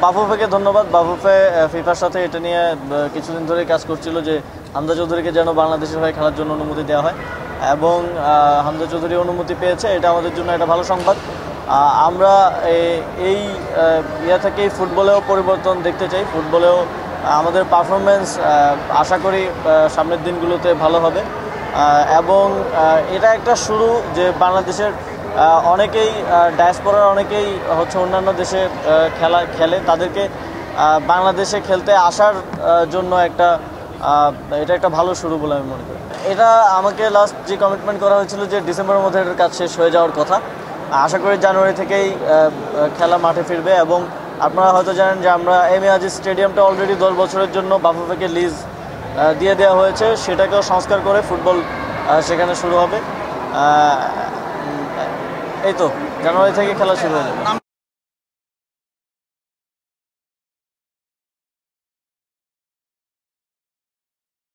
বাফুফেকে ধন্যবাদ। বাফুফে ফিফার সাথে এটা নিয়ে কিছুদিন ধরেই কাজ করছিল যে হামজা চৌধুরীকে যেন বাংলাদেশের হয়ে খেলার জন্য অনুমতি দেওয়া হয়, এবং হামজা চৌধুরী অনুমতি পেয়েছে। এটা আমাদের জন্য একটা ভালো সংবাদ। আমরা এই ইয়ে থেকেই ফুটবলেও পরিবর্তন দেখতে চাই। ফুটবলেও আমাদের পারফরমেন্স আশা করি সামনের দিনগুলোতে ভালো হবে, এবং এটা একটা শুরু যে বাংলাদেশের অনেকেই ডায়াসপোরার অনেকেই হচ্ছে অন্যান্য দেশে খেলে, তাদেরকে বাংলাদেশে খেলতে আসার জন্য এটা একটা ভালো শুরু বলে আমি মনে করি। এটা আমাকে লাস্ট যে কমিটমেন্ট করা হয়েছিল যে ডিসেম্বরের মধ্যে এটার কাজ শেষ হয়ে যাওয়ার কথা। আশা করি জানুয়ারি থেকেই খেলা মাঠে ফিরবে। এবং আপনারা হয়তো জানেন যে আমরা এম এ আজিজ স্টেডিয়ামটা অলরেডি 10 বছরের জন্য বাফুফেকে লিজ দিয়ে দেওয়া হয়েছে, সেটাকেও সংস্কার করে ফুটবল সেখানে শুরু হবে। এই তো জানুয়ারি থেকে খেলা শুরু হয়ে যাবে।